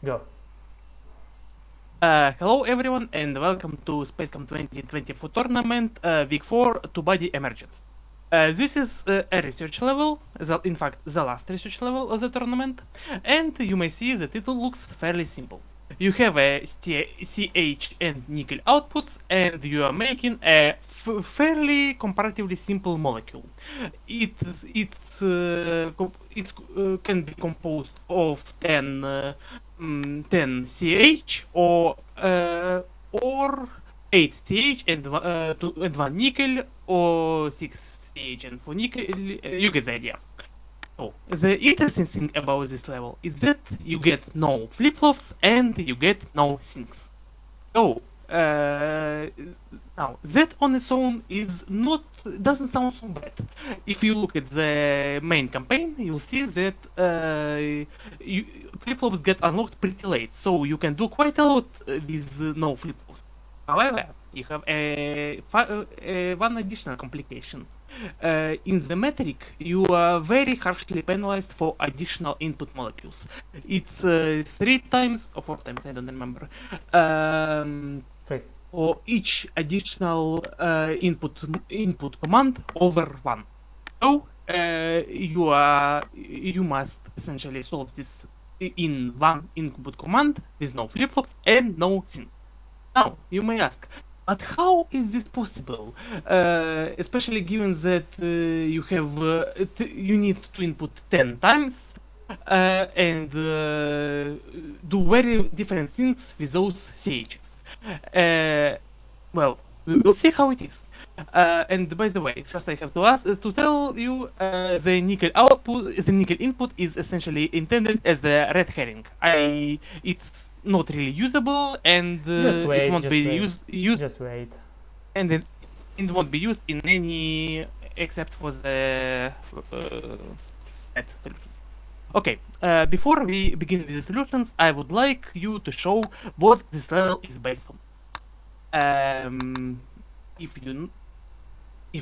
Go. Hello everyone and welcome to SpaceChem 2024 tournament, week 4, two-body Emergence. This is a research level, in fact the last research level of the tournament, and you may see that it looks fairly simple. You have a CH and nickel outputs and you are making a fairly comparatively simple molecule. It can be composed of 10 CH or 8 CH and 1 nickel or 6 CH and 4 nickel. You get the idea. So the interesting thing about this level is that you get no flip-flops and you get no sinks. So now that on its own doesn't sound so bad. If you look at the main campaign, you'll see that flip-flops get unlocked pretty late, so you can do quite a lot with no flip-flops. However, you have one additional complication. In the metric, you are very harshly penalized for additional input molecules. It's 3 times or 4 times, I don't remember. Three. For each additional input command over 1. So you must essentially solve this in one input command with no flip-flops and no sync. Now you may ask, but how is this possible? Especially given that you need to input 10 times and do very different things with those CHs. Well, we'll see how it is. And by the way, first I have to tell you the nickel input is essentially intended as the red herring. It's not really usable, and it won't be used. Just wait. And it won't be used in any except for the solutions. Okay, before we begin with the solutions, I would like you to show what this level is based on. If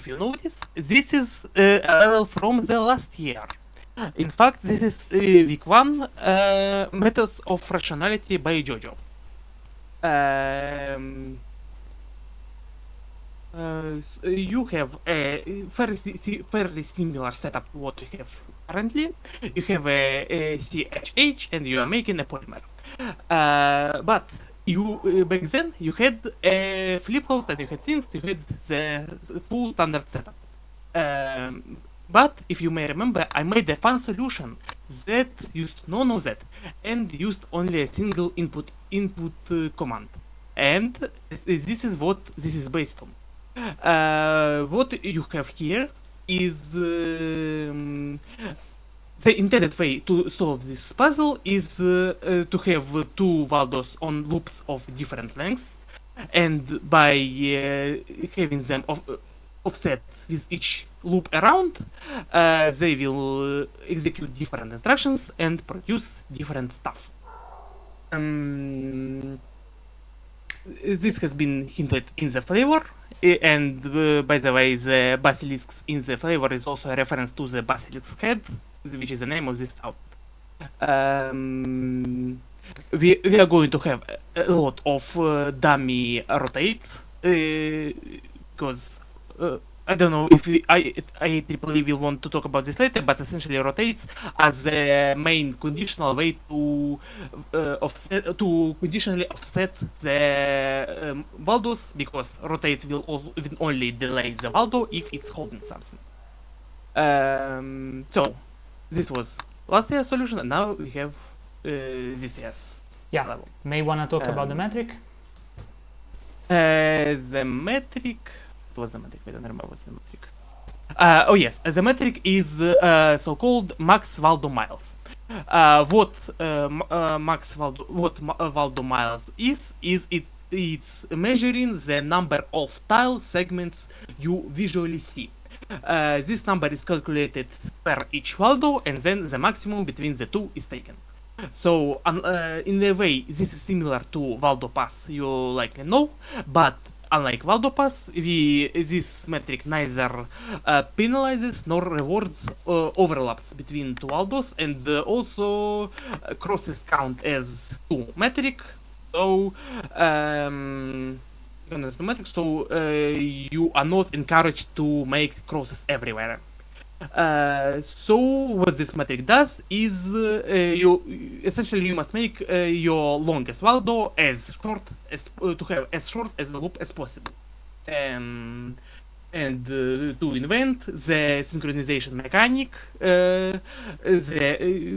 you notice, this is a level from the last year. In fact, this is week 1 Methods of Rationality by Jojo. You have a fairly similar setup to what you have currently. You have a CHH and you are making a polymer. But you back then you had flip-flops and you had things, you had the full standard setup. But if you may remember, I made a fun solution that used none of that and used only a single input command. And this is what this is based on. What you have here is the intended way to solve this puzzle is to have 2 Waldos on loops of different lengths, and by having them offset with each loop around, they will execute different instructions and produce different stuff. This has been hinted in the flavor, and by the way, the basilisks in the flavor is also a reference to the basilisk head, which is the name of this output. We are going to have a lot of dummy rotates, because I don't know if IEEE will want to talk about this later, but essentially rotates as the main conditional way to conditionally offset the Waldos, because rotates will only delay the Waldo if it's holding something. So this was last year's solution, and now we have this year's level. May wanna talk about the metric? The metric. What was the metric? I don't remember what's the metric. Oh yes, the metric is so-called max Waldo miles. What Waldo miles is it's measuring the number of tile segments you visually see. This number is calculated per each Waldo, and then the maximum between the two is taken. So in a way, this is similar to Waldo pass, you likely know, but unlike Waldo pass, this metric neither penalizes nor rewards overlaps between two Waldos, and also crosses count as two metric. So you are not encouraged to make crosses everywhere. So what this metric does is you essentially must make your longest Waldo as short as to have as short as the loop as possible, and to invent the synchronization mechanic,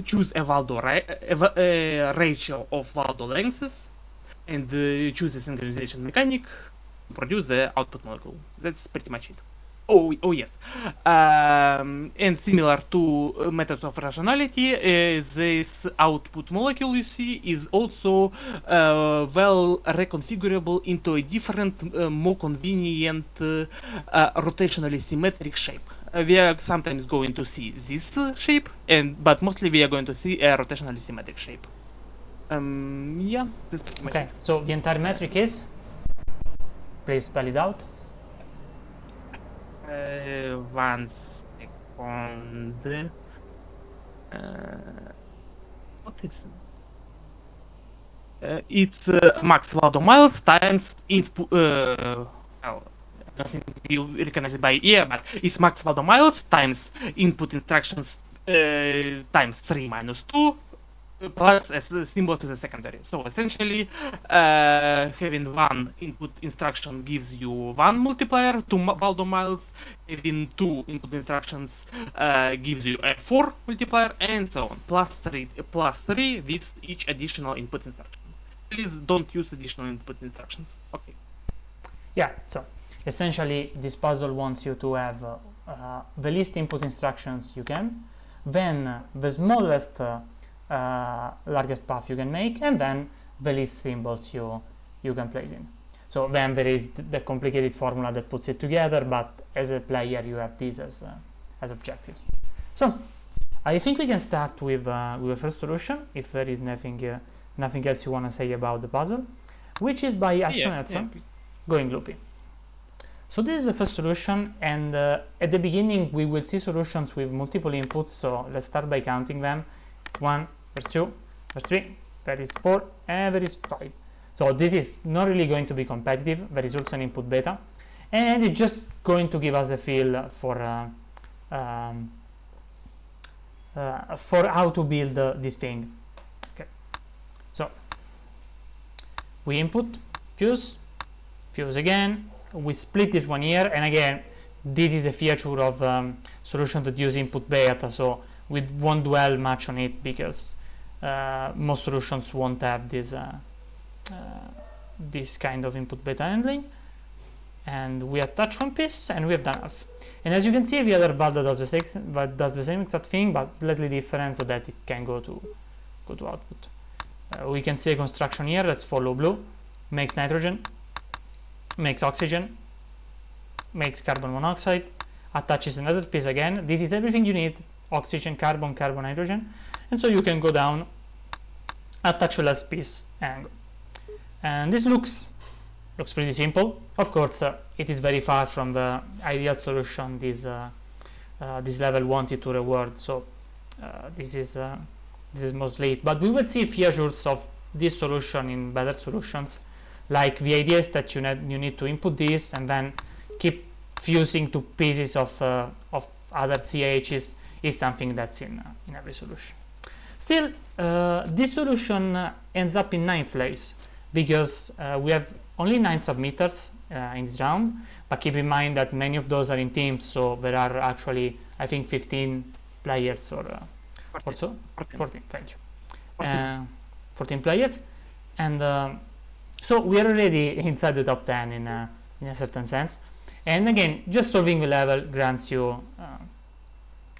choose a Waldo ratio of Waldo lengths, and choose the synchronization mechanic to produce the output molecule. That's pretty much it. Oh yes. And similar to methods of rationality, this output molecule you see is also well reconfigurable into a different, more convenient rotationally symmetric shape. We are sometimes going to see this shape, but mostly we are going to see a rotationally symmetric shape. Yeah, that's pretty much Okay, it. so the entire metric is, please spell it out. 1 second. What is it's max Waldo miles times input. Well, I don't think you recognize it by ear, but it's max Waldo miles times input instructions times 3 minus 2 plus as symbols as a secondary. So essentially, having one input instruction gives you one multiplier, 2 Waldo miles. Having two input instructions gives you a 4 multiplier, and so on. Plus 3 with each additional input instruction. Please don't use additional input instructions. Okay. Yeah, so essentially this puzzle wants you to have the least input instructions you can, then the smallest largest path you can make, and then the least symbols you can place in. So then there is the complicated formula that puts it together, but as a player you have these as objectives. So I think we can start with the first solution, if there is nothing else you want to say about the puzzle, which is by astronauts going loopy. So this is the first solution, and at the beginning we will see solutions with multiple inputs, so let's start by counting them. 1, there's 2, there's 3, there is 4, and there is 5. So this is not really going to be competitive. There is also an input beta, and it's just going to give us a feel for how to build this thing. Okay, so we input fuse again, we split this one here, and again this is a feature of solutions that use input beta, so we won't dwell much on it because most solutions won't have this kind of input beta handling. And we attach one piece and we have done enough. And as you can see, the other valve does the same exact thing, but slightly different, so that it can go to output. We can see a construction here. Let's follow blue. Makes nitrogen, makes oxygen, makes carbon monoxide, attaches another piece again. This is everything you need: oxygen, carbon, nitrogen. And so you can go down, attach a last piece, and go. And this looks pretty simple. Of course, it is very far from the ideal solution this level wanted to reward. So this is mostly it. But we will see features of this solution in better solutions. Like the idea is that you need to input this and then keep fusing to pieces of other CHs is something that's in every solution. Still, this solution ends up in 9th place because we have only 9 submitters in this round, but keep in mind that many of those are in teams, so there are actually, I think, 15 players or so. 14, thank you. 14 players, and so we are already inside the top 10 in a certain sense. And again, just solving the level grants you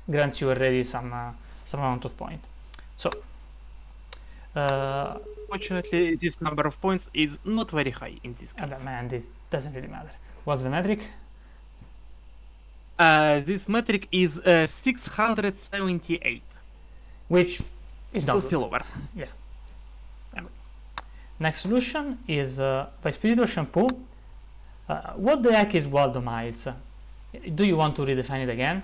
already some amount of points. So fortunately, this number of points is not very high in this case. Man, this doesn't really matter. What's the metric? This metric is 678, which is not still lower. Yeah. Next solution is by Spiritual Shampoo. What the heck is Waldo Miles? Do you want to redefine it again?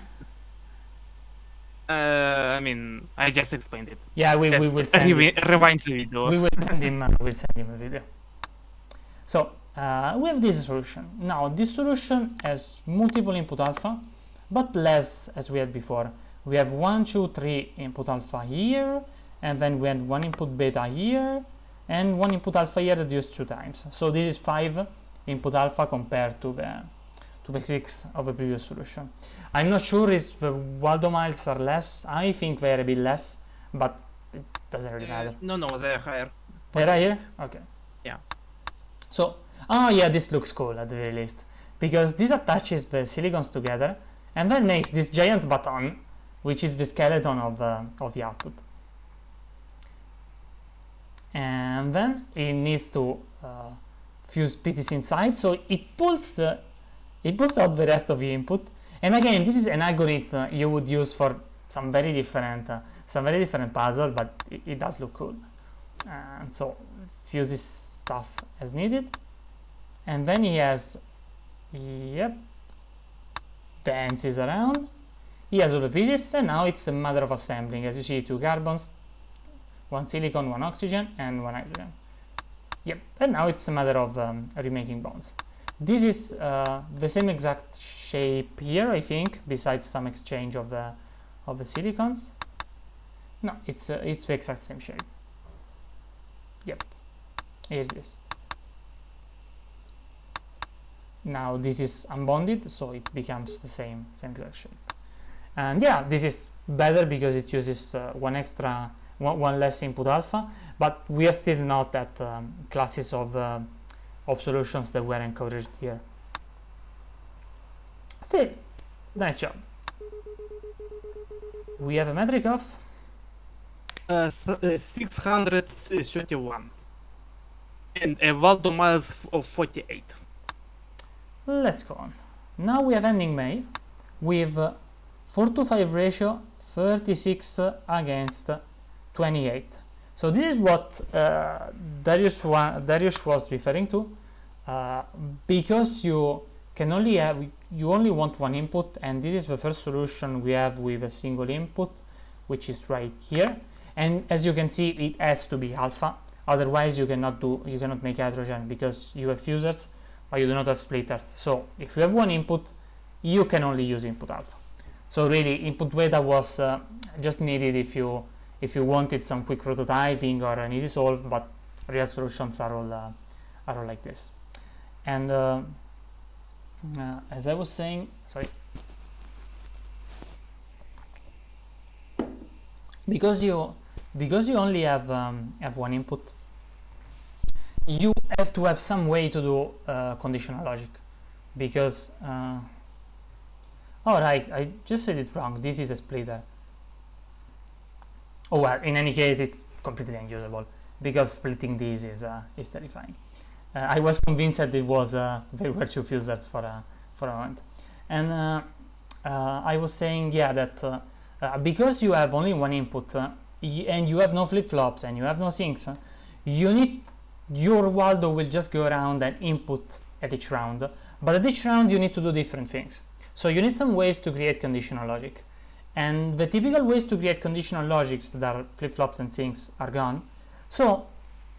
I mean, I just explained it. Yeah, we Just will send him. rewind the video. We will send him. We'll send him a video. So we have this solution. Now this solution has multiple input alpha, but less as we had before. We have 1, 2, 3 input alpha here, and then we had 1 input beta here, and 1 input alpha here reduced 2 times. So this is 5 input alpha compared to the 6 of the previous solution. I'm not sure if the Waldo miles are less. I think they're a bit less, but it doesn't really matter. No, they're higher. They're higher? Okay. Yeah. So, oh yeah, this looks cool at the very least, because this attaches the silicons together and then makes this giant baton, which is the skeleton of the output. And then it needs to fuse pieces inside, so it pulls out the rest of the input. And again, this is an algorithm you would use for some very different puzzle, but it does look cool. And so fuses stuff as needed, and then he has, dances around. He has all the pieces, and now it's a matter of assembling. As you see, 2 carbons, 1 silicon, 1 oxygen, and 1 hydrogen. Yep, and now it's a matter of remaking bonds. This is the same exact shape here, I think, besides some exchange of the silicons. No, it's the exact same shape. Yep, here it is. Now this is unbonded, so it becomes the same exact shape. And yeah, this is better because it uses one less input alpha, but we are still not at classes of solutions that were encoded here. Still, nice job. We have a metric of 631 and a Waldo miles of 48. Let's go on. Now we have ending May with 4-to-5 ratio, 36 against 28. So this is what Darius was referring to, because you only want one input, and this is the first solution we have with a single input, which is right here. And as you can see, it has to be alpha, otherwise you cannot make hydrogen, because you have fusers but you do not have splitters. So if you have one input, you can only use input alpha. So really, input beta was just needed if you wanted some quick prototyping or an easy solve, but real solutions are all like this. And as I was saying, sorry, because you only have one input, you have to have some way to do conditional logic, because oh right, I just said it wrong. This is a splitter. Oh well, in any case, it's completely unusable because splitting these is terrifying. I was convinced that it was they were 2 fusers for a moment. And I was saying, yeah, that because you have only one input and you have no flip-flops and you have no sinks, your Waldo will just go around and input at each round, but at each round you need to do different things. So you need some ways to create conditional logic, and the typical ways to create conditional logics that are flip-flops and sinks are gone. So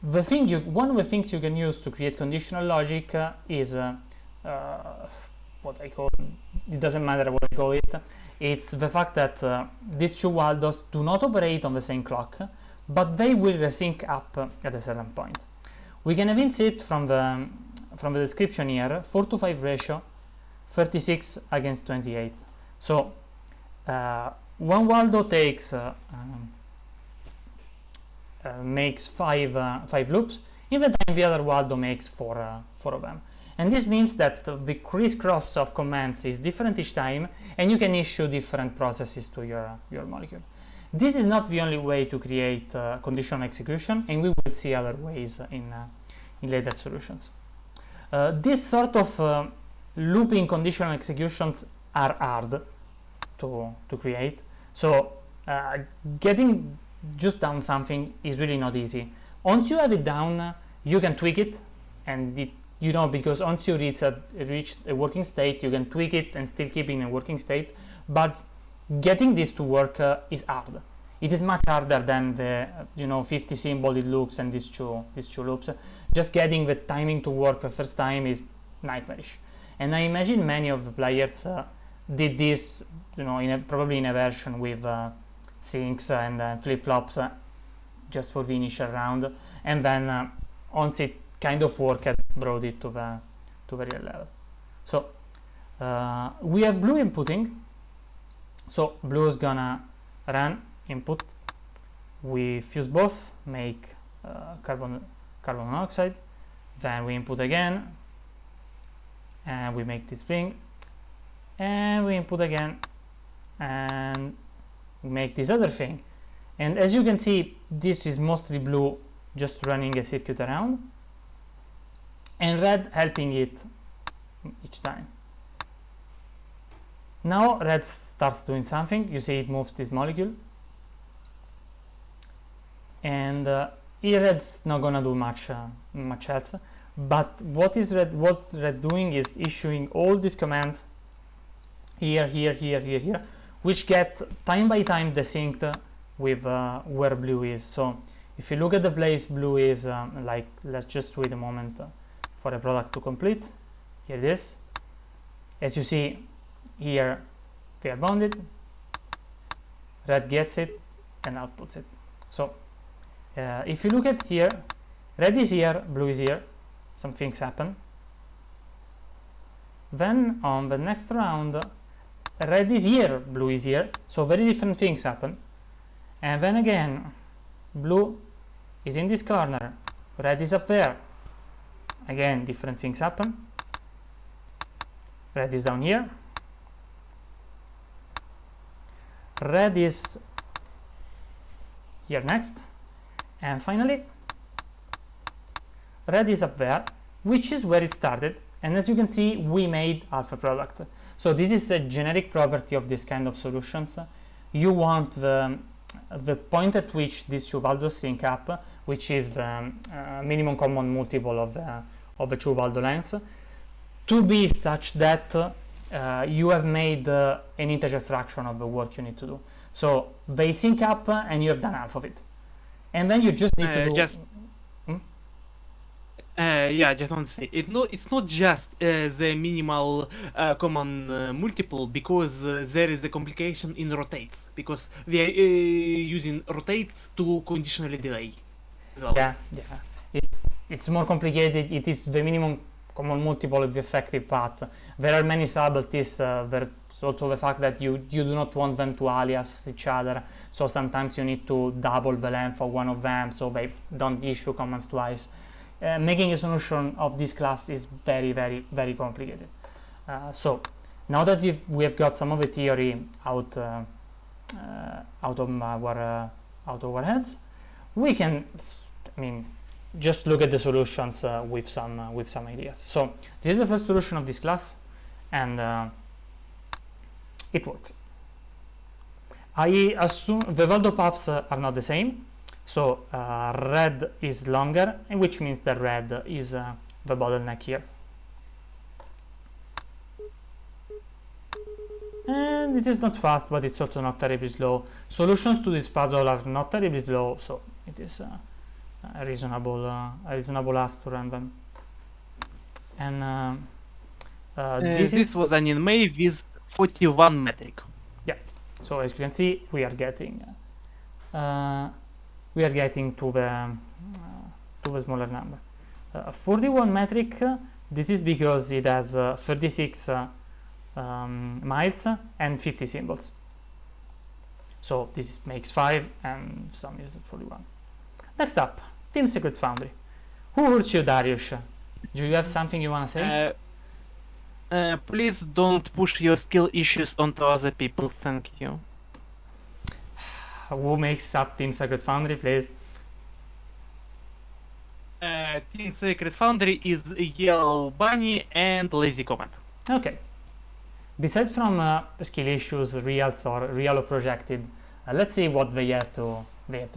one of the things you can use to create conditional logic is what I call, it doesn't matter what I call it, it's the fact that these 2 Waldos do not operate on the same clock, but they will resync up at a certain point. We can even see it from the description here, 4-to-5 ratio, 36 against 28. So one Waldo makes 5 loops, in the time the other Waldo makes 4 of them. And this means that the crisscross of commands is different each time, and you can issue different processes to your molecule. This is not the only way to create conditional execution, and we will see other ways in later solutions. This sort of looping conditional executions are hard to create. So getting just down something is really not easy. Once you have it down, you can tweak it, and it you know, because once you reach a working state, you can tweak it and still keep it in a working state, but getting this to work is hard. It is much harder than the 50 symbol it looks and these two loops. Just getting the timing to work the first time is nightmarish. And I imagine many of the players did this, probably in a version with sinks and flip-flops just for the initial round, and then once it kind of worked, brought it to the real level. So we have blue inputting. So blue is gonna run input. We fuse both, make carbon monoxide. Then we input again, and we make this thing. And we input again, and we make this other thing. And as you can see, this is mostly blue just running a circuit around, and red helping it each time. Now red starts doing something. You see it moves this molecule, and here red's not gonna do much else. But what red doing is issuing all these commands here, which get time by time desynced with where blue is. So if you look at the place blue is, like, let's just wait a moment for a product to complete. Here it is. As you see here, they are bounded. Red gets it and outputs it. So if you look at here, red is here, blue is here. Some things happen. Then on the next round, red is here, blue is here. So very different things happen. And then again, blue is in this corner, red is up there. Again, different things happen. Red is down here. Red is here next. And finally, red is up there, which is where it started. And as you can see, we made alpha product. So this is a generic property of this kind of solutions. You want the point at which these two values sync up, which is the minimum common multiple of the two value lengths, to be such that you have made an integer fraction of the work you need to do. So they sync up and you have done half of it. And then you just need to do... just want to say, it's not just the minimal common multiple, because there is a complication in rotates, because we are using rotates to conditionally delay as well. Yeah, it's more complicated. It is the minimum common multiple of the effective path. There are many subtleties. There's also the fact that you do not want them to alias each other, so sometimes you need to double the length of one of them so they don't issue commands twice. Making a solution of this class is very, very, very complicated. So now that we have got some of the theory out of our heads, we can, just look at the solutions with some ideas. So this is the first solution of this class, and it works. I assume the value paths are not the same. So red is longer, which means that red is the bottleneck here. And it is not fast, but it's also not terribly slow. Solutions to this puzzle are not terribly slow, so it is a reasonable ask to run them. And this was an in May with 41 metric. Yeah. So as you can see, we are getting to the smaller number. 41 metric. This is because it has 36 miles and 50 symbols. So this makes 5, and some is 41. Next up, Team Secret Foundry. Who hurt you, Darius? Do you have something you want to say? Please don't push your skill issues onto other people. Thank you. Who makes up Team Secret Foundry, please? Team Secret Foundry is Yellow Bunny and Lazy Comet. Okay. Besides from skill issues, real or projected, let's see what they have to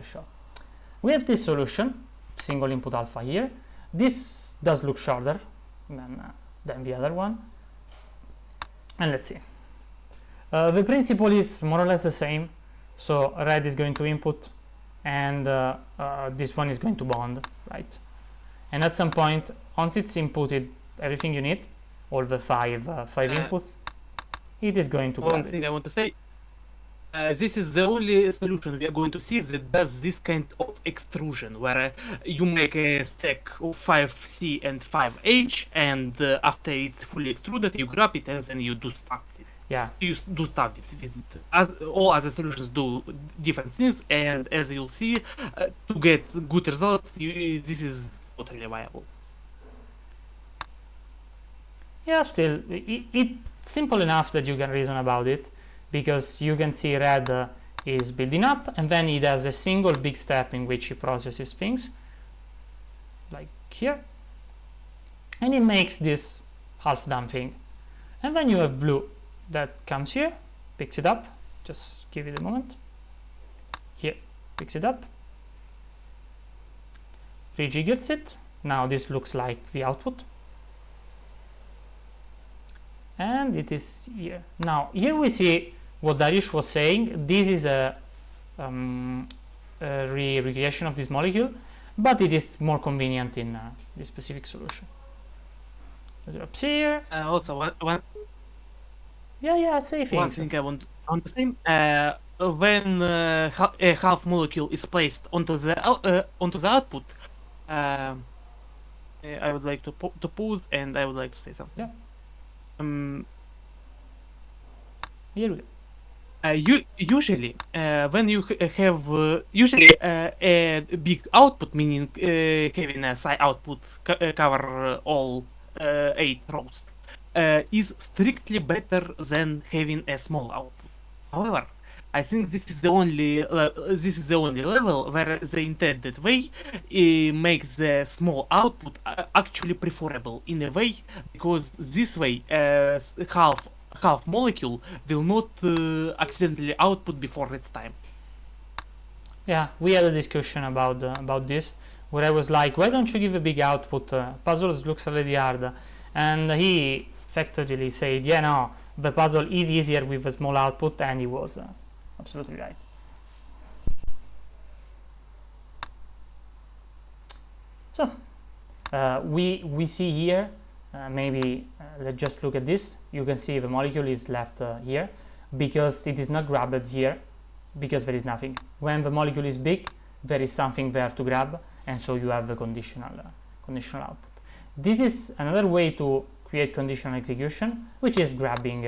show. We have this solution, single input alpha here. This does look shorter than the other one. And let's see. The principle is more or less the same. So red is going to input, and this one is going to bond, right? And at some point, once it's inputted everything you need, all the five inputs, it is going to. One thing I want to say. This is the only solution we are going to see that does this kind of extrusion, where you make a stack of 5C and 5H, and after it's fully extruded, you grab it and then you do stuff with it. Yeah. You do stuff with it. As all other solutions do different things, and as you'll see, to get good results, this is totally viable. Yeah, still, it's simple enough that you can reason about it, because you can see red is building up, and then it has a single big step in which it processes things, like here, and it makes this half done thing. And then you have blue that comes here, picks it up, just give it a moment, here, picks it up, rejiggers it. Now this looks like the output, and it is here. Now here we see what Dariush was saying. This is a recreation of this molecule, but it is more convenient in this specific solution. Drops here. Also, one Say things. One thing I want to say, when a half molecule is placed onto the output, I would like to pause, and I would like to say something. Yeah. Here we go. Usually, when you have a big output, meaning having a psi output cover all 8 rows, is strictly better than having a small output. However, I think this is the only level where the intended way makes the small output actually preferable in a way, because this way half molecule will not accidentally output before its time. Yeah, we had a discussion about this, where I was like, why don't you give a big output? Puzzles looks already hard, and he effectively said, yeah, no, the puzzle is easier with a small output, and he was absolutely right. So we see here, maybe let's just look at this. You can see the molecule is left here because it is not grabbed here, because there is nothing. When the molecule is big, there is something there to grab, and so you have the conditional output. This is another way to create conditional execution, which is grabbing,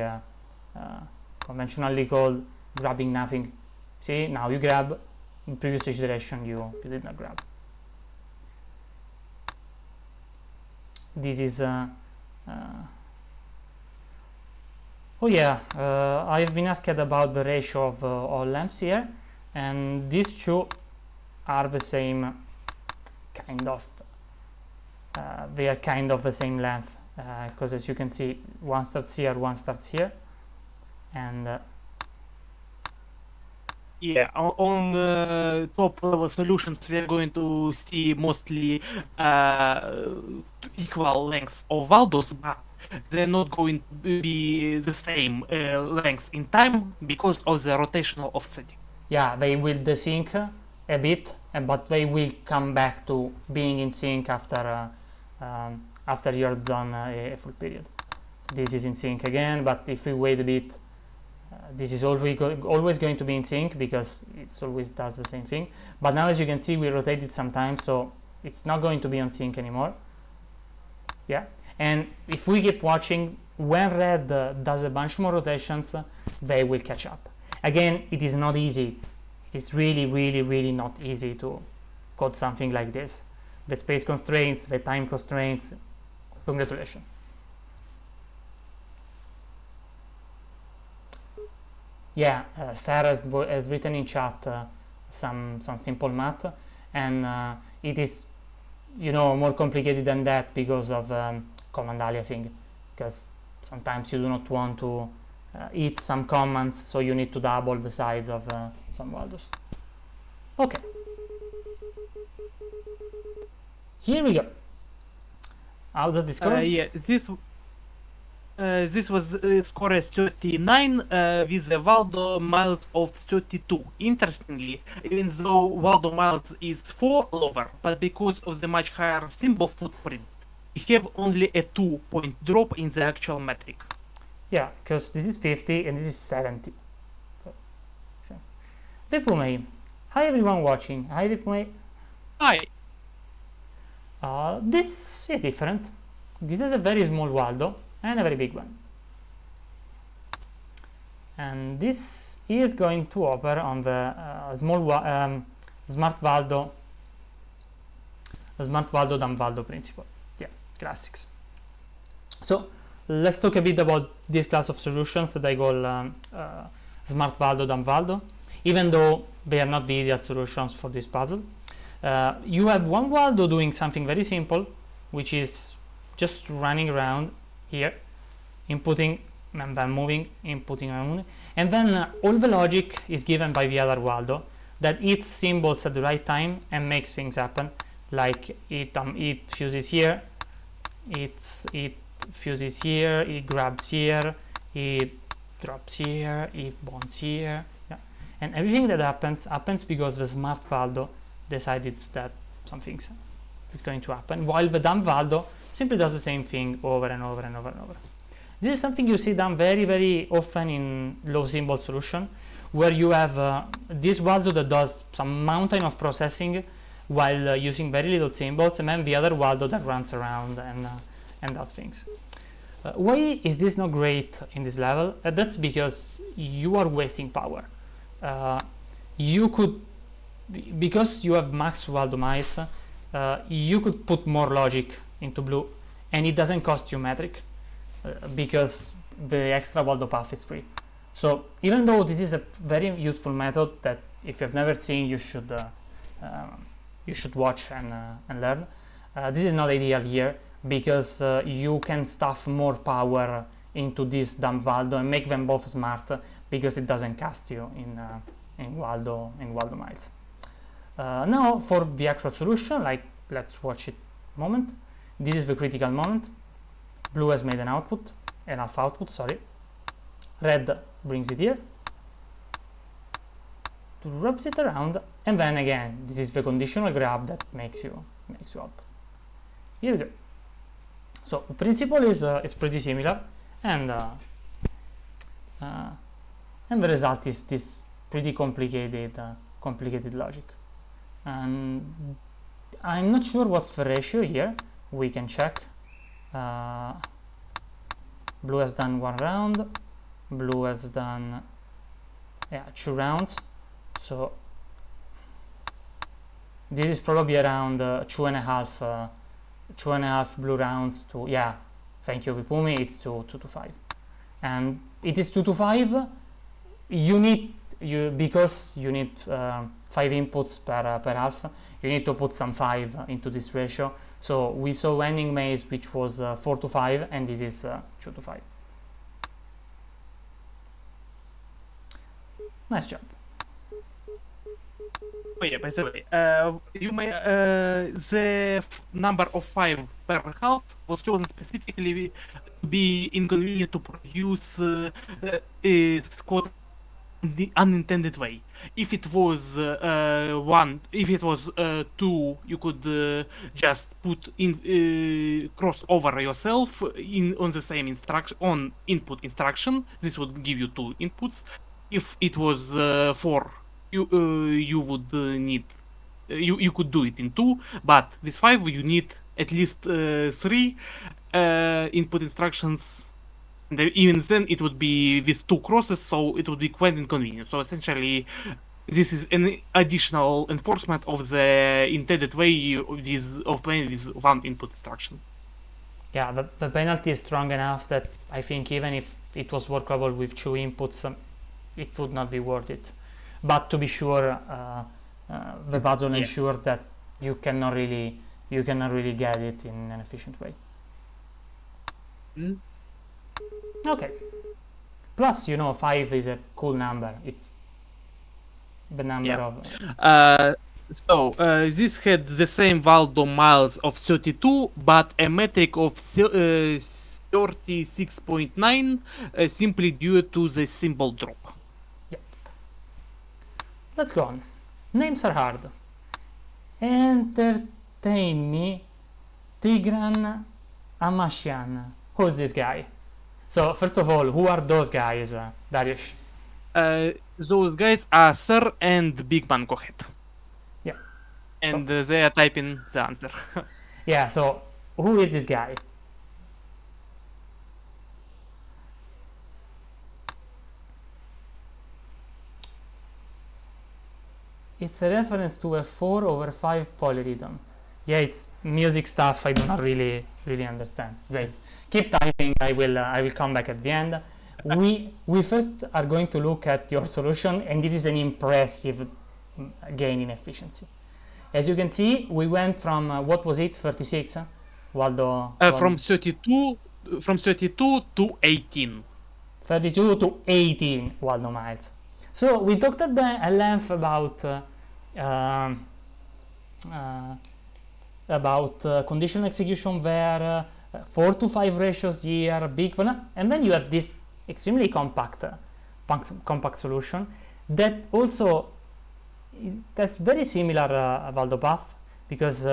conventionally called grabbing nothing. See, now you grab, in previous iteration you did not grab. This is I've been asked about the ratio of all lengths here, and these two are the same kind of they are kind of the same length, because as you can see, one starts here, one starts here, and yeah, on the top level solutions we are going to see mostly equal lengths of Waldos, but they're not going to be the same length in time because of the rotational offsetting. Yeah, they will desync a bit, but they will come back to being in sync after you're done a full period. This is in sync again, but if we wait a bit, this is always going to be in sync because it always does the same thing. But now, as you can see, we rotate it sometimes, so it's not going to be on sync anymore. Yeah, and if we keep watching, when red does a bunch more rotations, they will catch up. Again, it is not easy. It's really not easy to code something like this. The space constraints, the time constraints, congratulations. Yeah, Sarah has written in chat some simple math, and it is, more complicated than that because of command aliasing, because sometimes you do not want to eat some commands, so you need to double the size of some Waldos. Okay, here we go. How does this score? Yeah, this was score as 39 with a Waldo miles of 32. Interestingly, even though Waldo miles is 4 lower, but because of the much higher symbol footprint, we have only a 2-point drop in the actual metric. Yeah, because this is 50 and this is 70. So, makes sense. Vipume. Hi everyone watching. Hi Vipume. Hi. This is different. This is a very small Waldo and a very big one. And this is going to operate on the smart Waldo dumb Waldo principle. Yeah, classics. So let's talk a bit about this class of solutions that I call smart Waldo dumb Waldo, even though they are not the ideal solutions for this puzzle. You have one Waldo doing something very simple, which is just running around here, inputting and then moving, inputting and moving, and then all the logic is given by the other Waldo that eats symbols at the right time and makes things happen, like it fuses here, it fuses here, it grabs here, it drops here, it bonds here, yeah. And everything that happens because the smart Waldo decided that something is going to happen, while the dumb Waldo simply does the same thing over and over and over and over. This is something you see done very, very often in low symbol solution, where you have this Waldo that does some mountain of processing while using very little symbols, and then the other Waldo that runs around and does things. Why is this not great in this level? That's because you are wasting power. You could, because you have max Waldo mites, you could put more logic into blue, and it doesn't cost you metric because the extra Waldo path is free. So even though this is a very useful method that if you've never seen, you should watch and learn, this is not ideal here because you can stuff more power into this dumb Waldo and make them both smart because it doesn't cast you in Waldo mites. Now for the actual solution, like let's watch it a moment. This is the critical moment. Blue has made an alpha output, sorry. Red brings it here, wraps it around, and then again, this is the conditional grab that makes you up. Here we go. So the principle is pretty similar, and the result is this pretty complicated logic. And I'm not sure what's the ratio here. We can check. Blue has done 1 round. Blue has done 2 rounds. So this is probably around 2.5 blue rounds to, yeah, thank you Vipumi, it's 2 to 5. And it is 2 to 5. Because you need 5 inputs per half, you need to put some 5 into this ratio. So we saw ending maze which was 4 to 5, and this is 2 to 5. Nice job. Oh yeah, by the way, you may the number of 5 per half was chosen specifically to be inconvenient to produce code the unintended way. If it was 1, if it was 2, you could just put in cross over yourself on the same input instruction. This would give you 2 inputs. If it was 4, you would need you could do it in 2, but this 5 you need at least 3 input instructions. And even then it would be with 2 crosses, so it would be quite inconvenient. So essentially this is an additional enforcement of the intended way of playing with 1 input instruction. Yeah, the penalty is strong enough that I think even if it was workable with 2 inputs, it would not be worth it. But to be sure, the puzzle ensures that you cannot really get it in an efficient way. Okay. Plus, 5 is a cool number. It's the number of So this had the same Waldo miles of 32, but a metric of 36.9 simply due to the symbol drop. Let's go on. Names are hard. Entertain me, Tigran Amashian. Who's this guy? So, first of all, who are those guys, Darius? Those guys are Sir and Big Man Cohet. Yeah. And they are typing the answer. Yeah, so, who is this guy? It's a reference to a 4/5 polyrhythm. Yeah, it's music stuff I do not really understand. Great. Keep typing. I will come back at the end. We first are going to look at your solution, and this is an impressive gain in efficiency. As you can see, we went from what was it, 36, Waldo? From 32 to 18. 32 to 18 Waldo miles. So we talked at length about conditional execution where 4 to 5 ratios here, big one, and then you have this extremely compact solution that also that's very similar Waldo path, because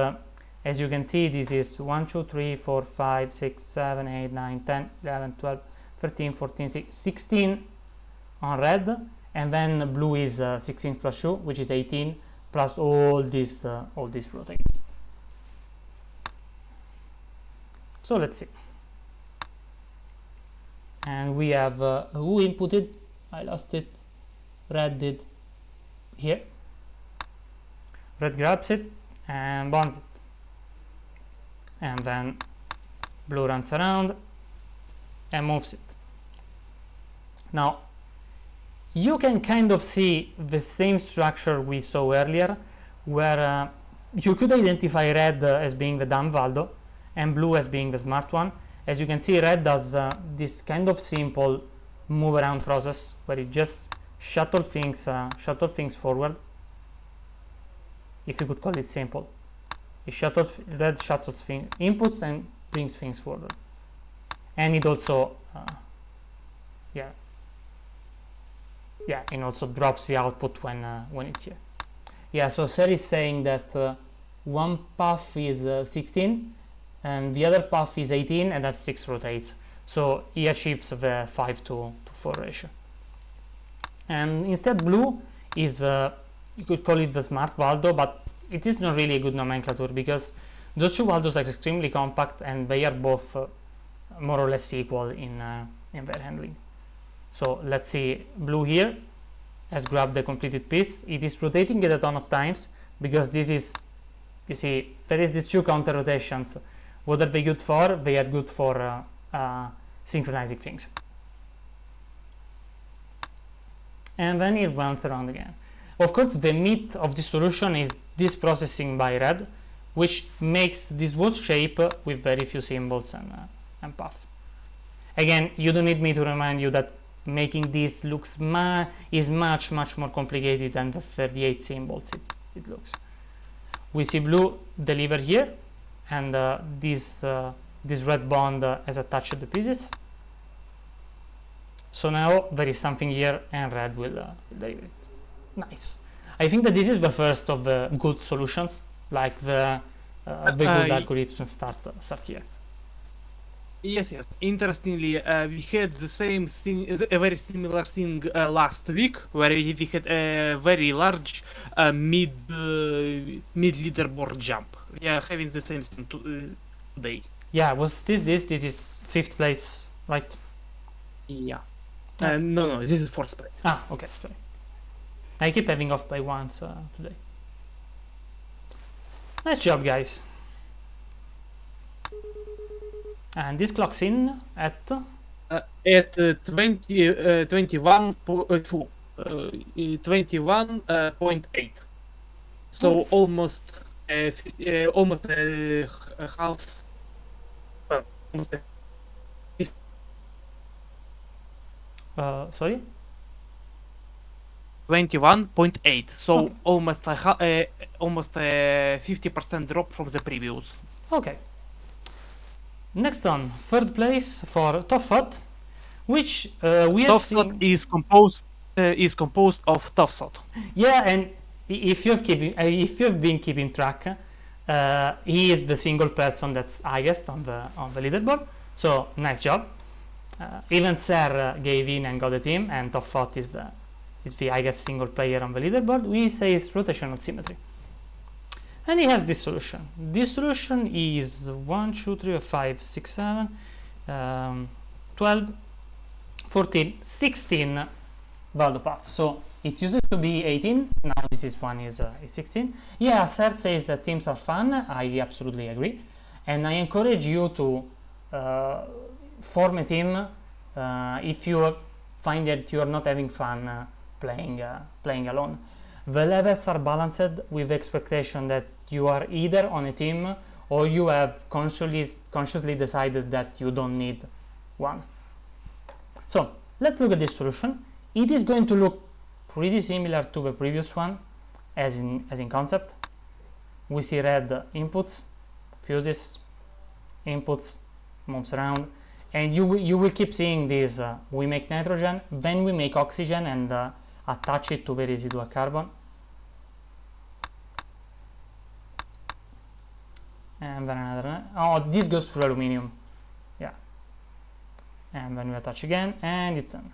as you can see, this is 1 2 3 4 5 6 7 8 9 10 11 12 13 14 16 on red, and then blue is 16 plus 2, which is 18, plus all these proteins. So let's see. And we have who inputted? I lost it. Red did here. Red grabs it and bonds it, and then blue runs around and moves it. Now you can kind of see the same structure we saw earlier, where you could identify red as being the dumb Waldo and blue as being the smart one. As you can see, red does this kind of simple move around process where it just shuttle things forward, if you could call it simple. Red shuttles inputs and brings things forward, and it also and also drops the output when it's here. Yeah, so Sir is saying that one path is 16 and the other path is 18, and that's 6 rotates, so he achieves the 5 to 4 ratio. And instead blue is you could call it the smart Waldo, but it is not really a good nomenclature because those two Waldos are extremely compact and they are both more or less equal in their handling. So let's see, blue here has grabbed the completed piece. It is rotating it a ton of times because this is, you see, there is these two counter rotations. What are they good for? They are good for synchronizing things. And then it runs around again. Of course, the meat of the solution is this processing by red, which makes this wood shape with very few symbols and path. Again, you don't need me to remind you that making this is much more complicated than the 38 symbols it looks. We see blue deliver here, and this red bond has attached the pieces. So now there is something here, and red will deliver it. Nice. I think that this is the first of the good solutions, like the good algorithms start here. Yes. Interestingly, we had the same thing, a very similar thing last week, where we had a very large mid leaderboard jump. We are having the same thing today. Yeah, was this is 5th place, right? Yeah. No, this is 4th place. Ah, okay, sorry. I keep having off by once today. Nice job, guys. And this clocks in at 21.8. So almost half. Almost sorry? 21.8. So Okay. almost a 50% drop from the previous. Okay. Next on, third place for Toffot, which we have Tofsot seen. is composed of Tofsot. Yeah, and if you've been keeping track, he is the single person that's highest on the leaderboard. So nice job. Even Ser gave in and got the team, and Toffot is the highest single player on the leaderboard. We say it's rotational symmetry. And he has this solution. This solution is 1, 2, 3, 5, 6, 7, 12, 14, 16 Valdo path. So it used to be 18, now this one is 16. Yeah, Sert says that teams are fun. I absolutely agree. And I encourage you to form a team if you find that you are not having fun playing alone. The levels are balanced with the expectation that you are either on a team or you have consciously decided that you don't need one. So let's look at this solution. It is going to look pretty similar to the previous one as in concept. We see red inputs, fuses, inputs, moves around, and you will keep seeing this. We make nitrogen, then we make oxygen and attach it to the residual carbon. And then another, oh, this goes through aluminum, yeah, and then we attach again and it's done.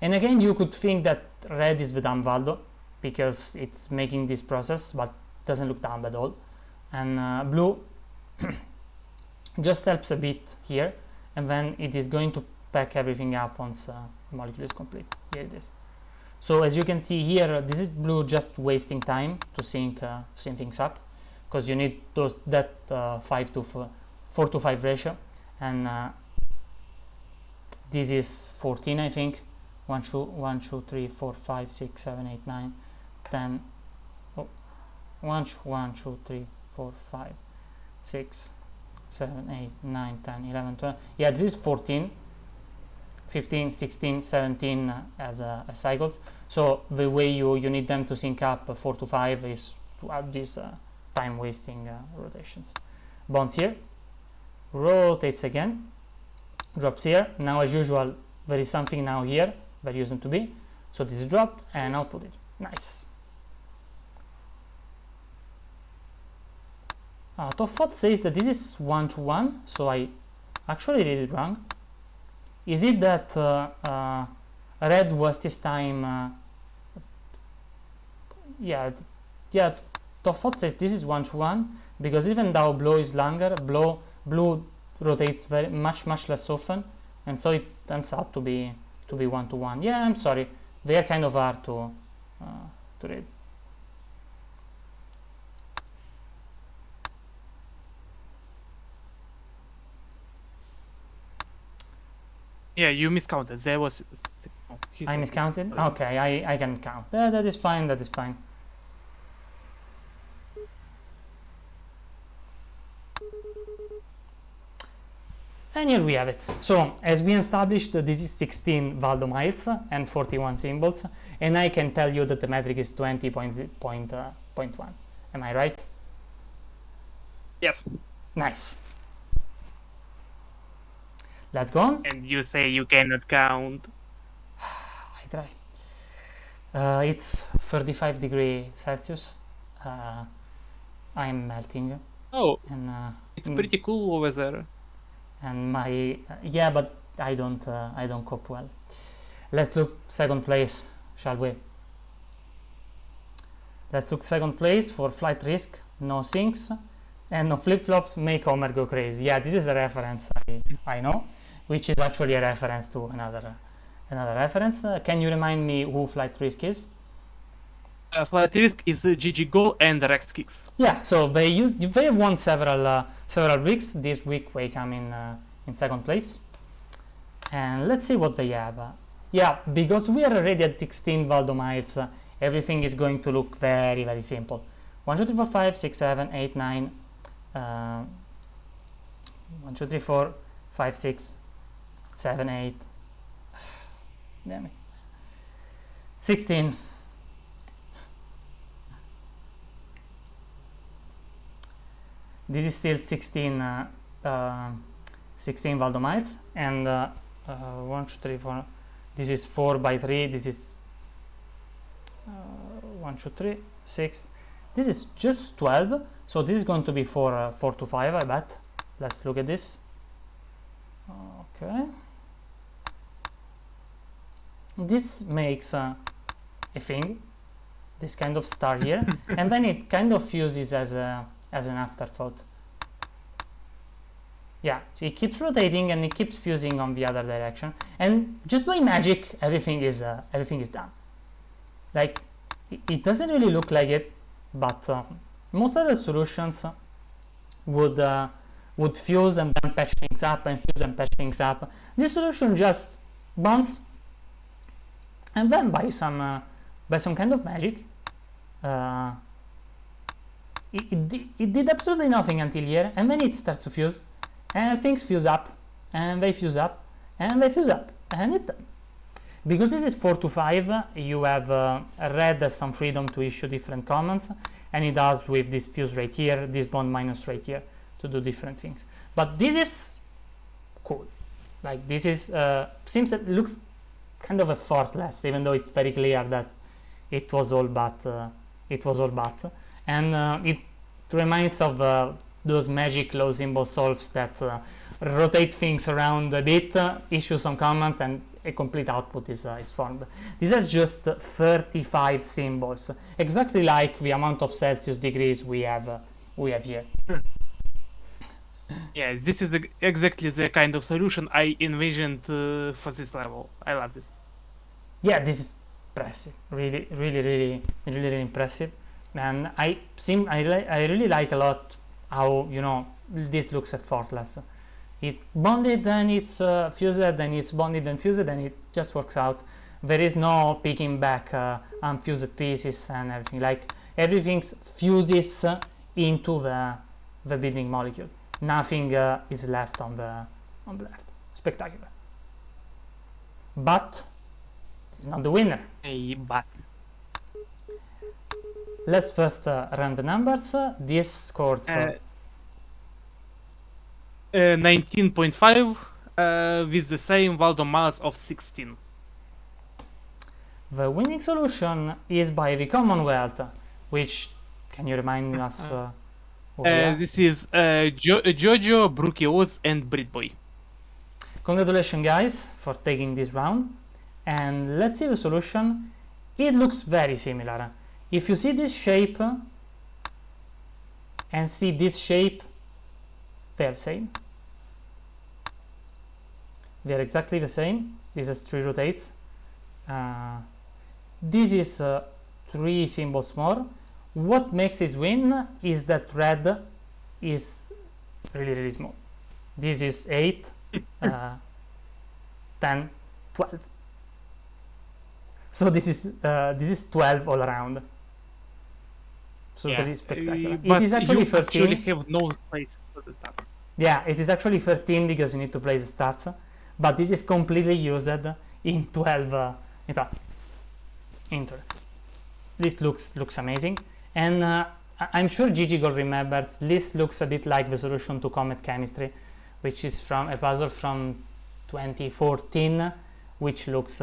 And again, you could think that red is the dumb Valdo because it's making this process, but doesn't look dumb at all. And blue just helps a bit here, and then it is going to pack everything up once the molecule is complete. Here it is. So as you can see here, this is blue just wasting time to sync things up, because you need that 4 to 5 ratio, and this is 14, I think. 1, 2, 3, 4, 5, 6, 7, 8, 9, 10. Oh, 1, 2, 3, 4, 5, 6, 7, 8, 9, 10, 11, 12. Yeah, this is 14, 15, 16, 17 as cycles. So the way you need them to sync up 4 to 5 is to add these time wasting rotations. Bonds here, rotates again, drops here. Now as usual there is something now here that used to be, so this is dropped and output it. Nice. Toffot says that this is 1 to 1, so I actually read it wrong. Is it that red was this time yeah, Toffot says this is 1 to 1 because even though blue is longer, blue rotates much less often, and so it turns out to be 1 to 1. Yeah, I'm sorry, they are kind of hard to read. Yeah, you miscounted. There was. I miscounted? Okay, I can count. That is fine, that is fine. And here we have it. So, as we established, this is 16 Valdo miles and 41 symbols, and I can tell you that the metric is 20.1. Am I right? Yes. Nice. Let's go on. And you say you cannot count. I try. It's 35 degrees Celsius. I'm melting. Oh, and it's pretty cool over there. And my yeah, but I don't cope well. Let's look second place, shall we? Let's look second place for flight risk, no sinks, and no flip-flops make Homer go crazy. Yeah, this is a reference I know, which is actually a reference to another reference. Can you remind me who flight risk is? Flight risk is GG Go and Rex Kicks. Yeah, so they have won several weeks. This week they come in second place, and let's see what they have. Yeah, because we are already at 16 Valdo miles, everything is going to look very simple. 1, 2, 3, 4, 5, 6, 7, 8, 9. 1, 2, 3, 4, 5, 6, 7, 8. Damn it. 16. This is still 16 valdomites, and 1, 2, 3, 4. This is 4 by 3. This is 1, 2, 3, 6. This is just 12. So this is going to be 4 to 5, I bet. Let's look at this. Okay. This makes a thing, this kind of star here, and then it kind of fuses as an afterthought. Yeah, so it keeps rotating and it keeps fusing on the other direction, and just by magic everything is done. Like it doesn't really look like it, but most other solutions would fuse and then patch things up and fuse and patch things up. This solution just bonds, and then by some kind of magic, it did absolutely nothing until here, and then it starts to fuse, and things fuse up, and they fuse up, and they fuse up, and it's done. Because this is 4 to 5, you have red has some freedom to issue different commands, and it does with this fuse right here, this bond minus right here, to do different things. But this is cool. Like this is seems it looks kind of effortless, even though it's very clear that it was all but and it reminds of those magic low symbol solves that rotate things around a bit, issue some commands, and a complete output is formed. These are just 35 symbols, exactly like the amount of Celsius degrees we have here. Yeah, this is exactly the kind of solution I envisioned for this level. I love this. Yeah, this is impressive. Really impressive. And I really like a lot how, you know, this looks effortless. It bonded, then it's fused, then it's bonded and fused, and it just works out. There is no picking back unfused pieces and everything. Like everything fuses into the building molecule. Nothing is left on the left. Spectacular. But it's not the winner. Hey, but Let's first run the numbers. This scored 19.5 with the same Valdomiles of 16. The winning solution is by the Commonwealth, which, can you remind us? This is Jojo, Brookie and Britboy. Congratulations, guys, for taking this round. And let's see the solution. It looks very similar. If you see this shape and see this shape, they are the same. They are exactly the same. This is 3 rotates. This is 3 symbols more. What makes it win is that red is really small. This is 8, 10, 12. So this is 12 all around. So that is spectacular. It is actually 13. Actually have no place for the start. Yeah, it is actually 13 because you need to place the starts. But this is completely used in 12 This looks amazing, and I'm sure GGGold remembers this looks a bit like the solution to Comet Chemistry, which is from a puzzle from 2014, which looks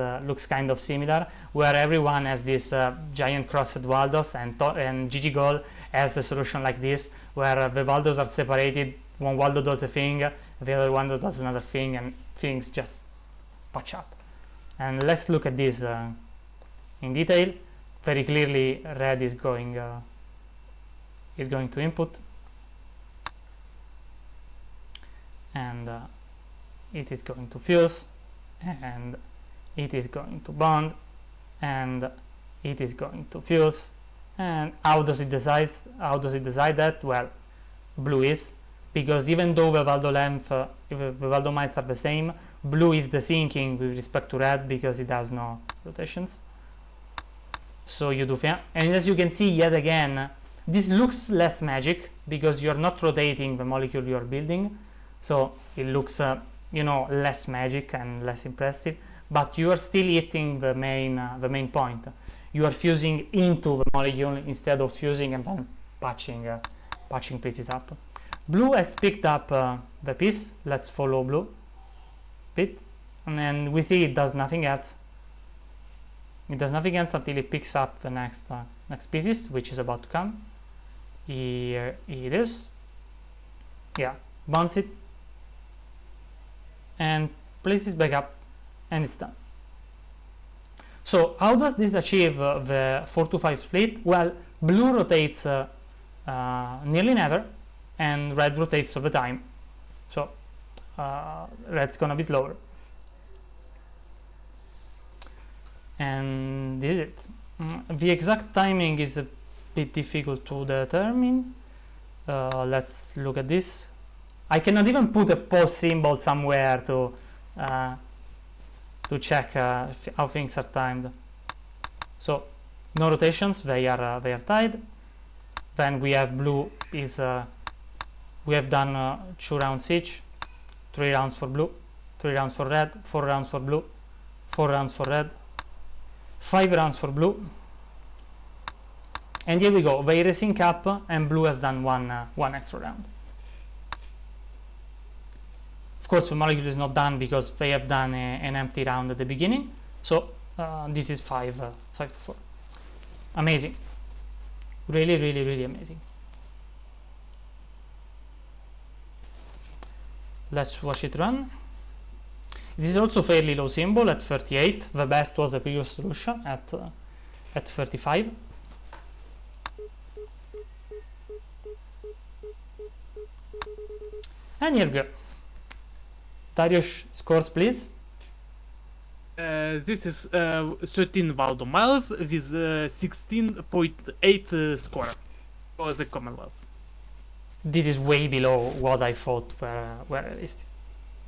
kind of similar, where everyone has this giant crossed Waldos, and GGGold has a solution like this, where the Waldos are separated. One Waldo does a thing, the other one does another thing, and things just patch up. And let's look at this in detail. Very clearly, red is going to input, and it is going to fuse, and it is going to bond, and it is going to fuse. And how does it decide that? Well, blue is, because even though the Valdo length, the Valdomites are the same, blue is the sinking with respect to red because it has no rotations. So you do fair, and as you can see, yet again, this looks less magic because you're not rotating the molecule you're building, so it looks less magic and less impressive. but you are still hitting the main point. You are fusing into the molecule instead of fusing and then patching pieces up. Blue has picked up the piece. Let's follow blue bit, and then we see it does nothing else. It does nothing else until it picks up the next pieces, which is about to come. Here it is. Yeah, bounce it and place it back up, and it's done. So how does this achieve the 4-to-5 split? Well, blue rotates nearly never, and red rotates all the time. So red's gonna be slower. And this is it. The exact timing is a bit difficult to determine. Let's look at this. I cannot even put a pause symbol somewhere to check how things are timed. So no rotations, they are tied. Then we have blue is we have done 2 rounds each, 3 rounds for blue, 3 rounds for red, 4 rounds for blue, 4 rounds for red, 5 rounds for blue, and here we go. They resync up, and blue has done one extra round. Of course, the molecule is not done because they have done an empty round at the beginning. So this is 5 to 4. Amazing, really amazing. Let's watch it run. This is also fairly low symbol at 38. The best was the previous solution at 35. And here we go. Dariusz, scores please. This is 13 Valdo miles with 16.8 score for the Commonwealth. This is way below what I thought were realistic.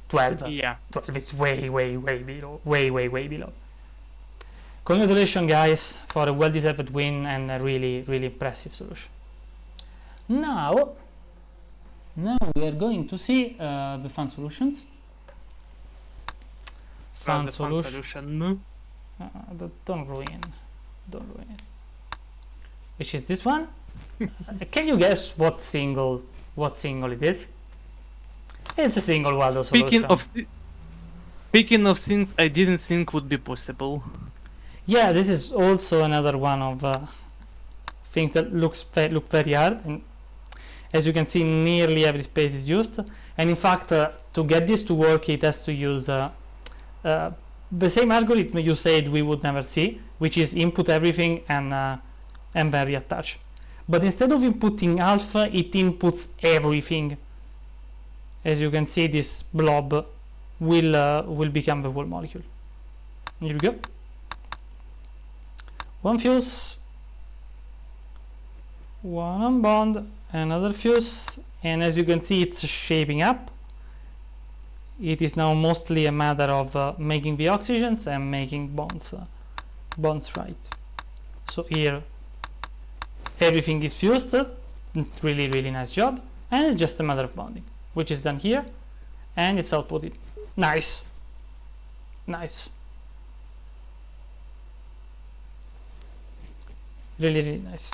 12. Yeah. 12 is way below. Way below. Congratulations guys for a well-deserved win and a really impressive solution. Now we are going to see the fun solutions. Fun solution. Don't ruin it. Which is this one? Can you guess what single it is? It's a single Waldo solution. Speaking of things I didn't think would be possible. Yeah, this is also another one of things that look very hard, and as you can see, nearly every space is used. And in fact, to get this to work, it has to use the same algorithm you said we would never see, which is input everything and then reattach. But instead of inputting alpha, it inputs everything. As you can see, this blob will become the whole molecule. Here we go. One fuse, one unbond, another fuse, and as you can see, it's shaping up. It is now mostly a matter of making the oxygens and making bonds right. So here everything is fused. Really nice job, and it's just a matter of bonding, which is done here, and it's outputted. Nice. Really nice.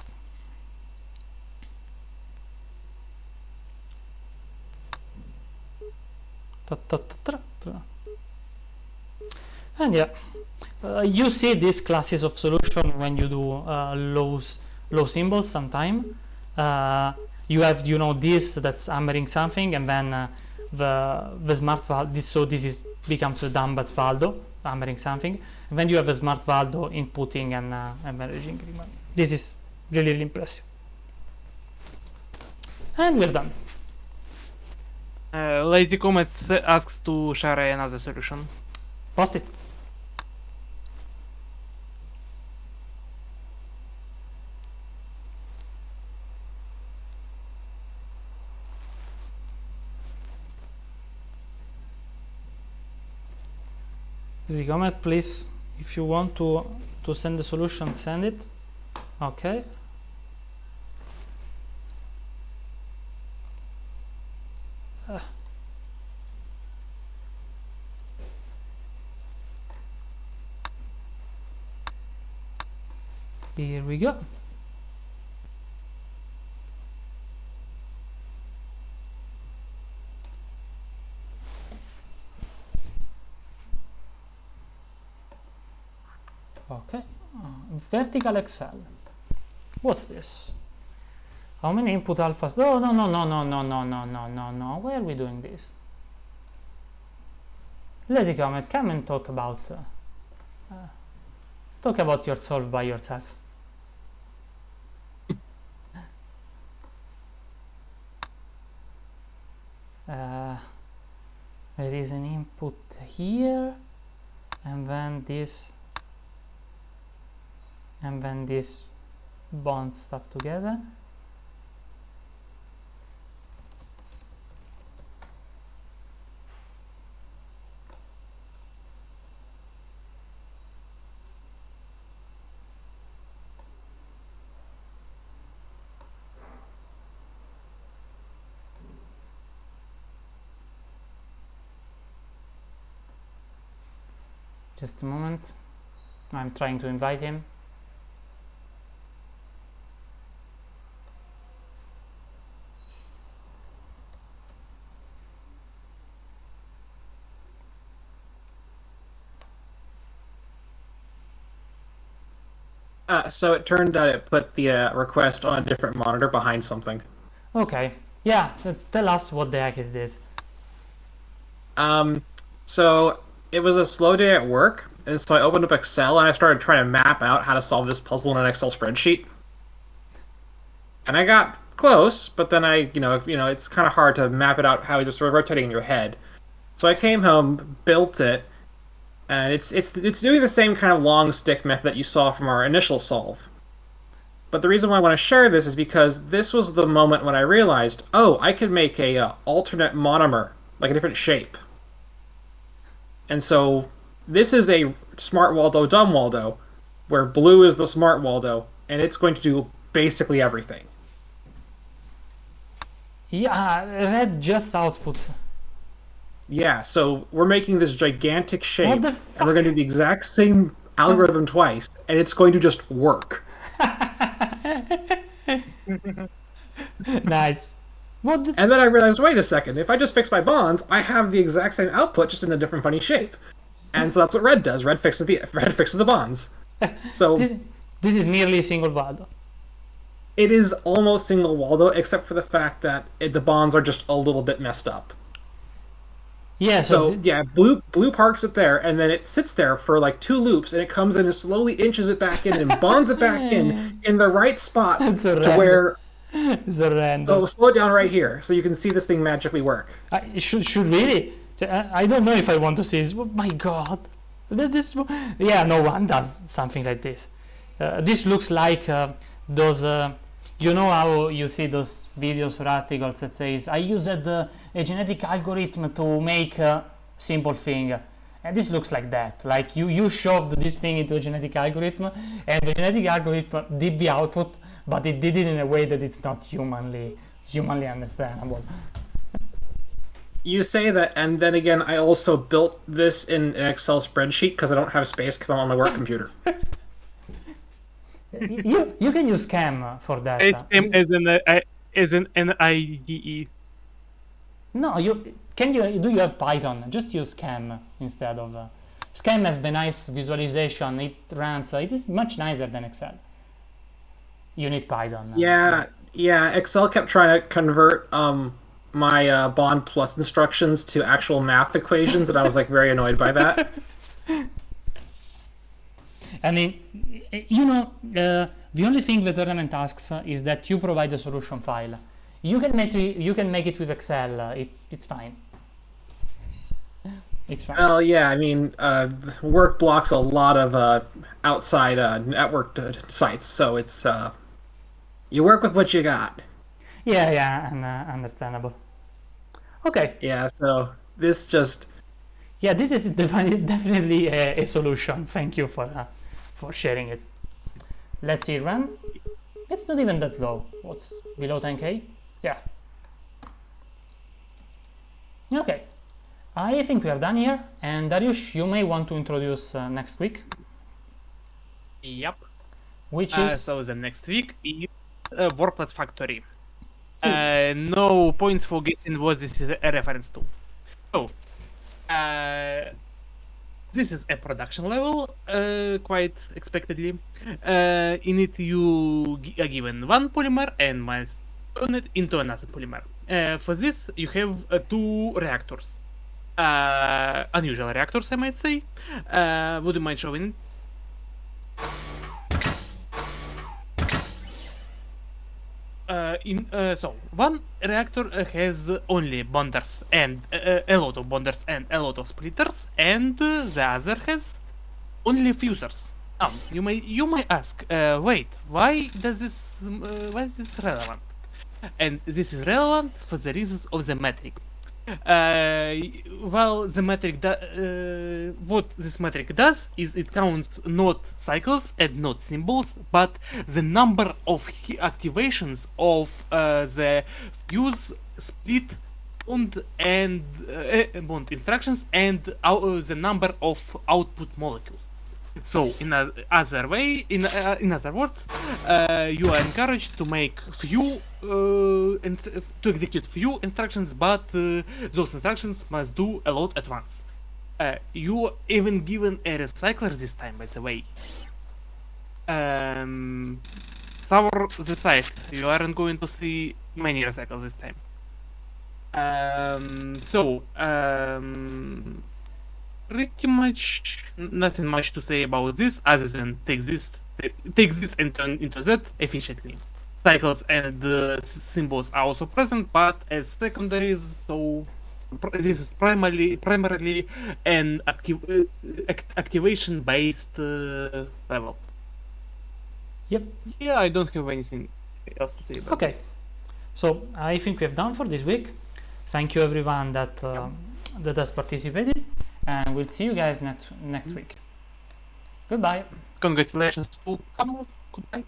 And yeah, you see these classes of solution when you do low symbols sometime. You have, this that's hammering something, and then the smart valve. So this becomes the Dumba's Valdo hammering something, and then you have the smart Valdo inputting and managing. This is really impressive. And we're done. Lazy Comet asks to share another solution. Post it. Lazy Comet, please, if you want to send the solution, send it. Okay. Here we go. Okay, vertical Excel. What's this? How many input alphas? Oh, no, no, no, no, no, no, no, no, no, no. Why are we doing this? Lazy Comet, come and talk about your solve by yourself. There is an input here, and then this bonds stuff together. Just a moment, I'm trying to invite him. So it turned out it put the request on a different monitor behind something. Okay, yeah, tell us what the heck is this. So it was a slow day at work, and so I opened up Excel and I started trying to map out how to solve this puzzle in an Excel spreadsheet. And I got close, but then it's kind of hard to map it out how it's sort of rotating in your head. So I came home, built it, and it's doing the same kind of long stick method that you saw from our initial solve. But the reason why I want to share this is because this was the moment when I realized, oh, I could make a alternate monomer, like a different shape. And so this is a smart Waldo dumb Waldo, where blue is the smart Waldo, and it's going to do basically everything. Yeah, red just outputs. Yeah, so we're making this gigantic shape, What the and we're going to do the exact same algorithm twice, and it's going to just work. Nice. And then I realized, wait a second, if I just fix my bonds, I have the exact same output, just in a different funny shape. And so that's what red does. Red fixes the bonds. So this is nearly single Waldo. it is almost single Waldo, except for the fact that the bonds are just a little bit messed up. Yeah, So yeah, blue parks it there, and then it sits there for like 2 loops, and it comes in and slowly inches it back in and bonds it back in the right spot to where. So random. So slow it down right here, so you can see this thing magically work. It should really. I don't know if I want to see this. Oh my God, this. Yeah, no one does something like this. This looks like those. You know how you see those videos or articles that says, I used a genetic algorithm to make a simple thing. And this looks like that. Like you shoved this thing into a genetic algorithm, and the genetic algorithm did the output, but it did it in a way that it's not humanly understandable. You say that, and then again, I also built this in an Excel spreadsheet because I don't have SpaceChem on my work computer. You can use Chem for that. SpaceChem as an IDE. No, do you have Python? Just use Chem instead of. Chem has the nice visualization. It runs. It is much nicer than Excel. You need Python. Yeah. Excel kept trying to convert my bond plus instructions to actual math equations, and I was like very annoyed by that. I mean, the only thing the tournament asks is that you provide a solution file. You can make it with Excel. It's fine. It's fine. Well, yeah, I mean, work blocks a lot of outside network sites, so it's you work with what you got. Yeah, and understandable. Okay. Yeah, so this just. Yeah, this is definitely a solution. Thank you for sharing it. Let's see, run. It's not even that low. What's below 10k? Yeah. Okay. I think we are done here. And Dariush, you may want to introduce next week. Yep. Which is So the next week is Warpless Factory. No points for guessing what this is a reference to. So, this is a production level, quite expectedly. In it, you are given one polymer and must turn it into another polymer. For this, you have two reactors. Unusual reactors, I might say. Would you mind showing it? So one reactor has only bonders and a lot of bonders and a lot of splitters, and the other has only fusers. Now you may ask, wait, why is this relevant? And this is relevant for the reasons of the metric. Well, the metric what this metric does is it counts not cycles and not symbols, but the number of activations of the fuse, split, bond instructions, and the number of output molecules. So, in other words, you are encouraged to make few to execute few instructions, but those instructions must do a lot at once. You are even given a recycler this time, by the way. Sour the site. You aren't going to see many recycles this time. Pretty much nothing much to say about this other than take this and turn into that efficiently. Cycles and symbols are also present, but as secondaries, so this is primarily an activation based level. Yep. Yeah, I don't have anything else to say about Okay. this. So I think we have done for this week. Thank you everyone that that has participated, and we'll see you guys next week. Goodbye. Congratulations to Carlos. Goodbye.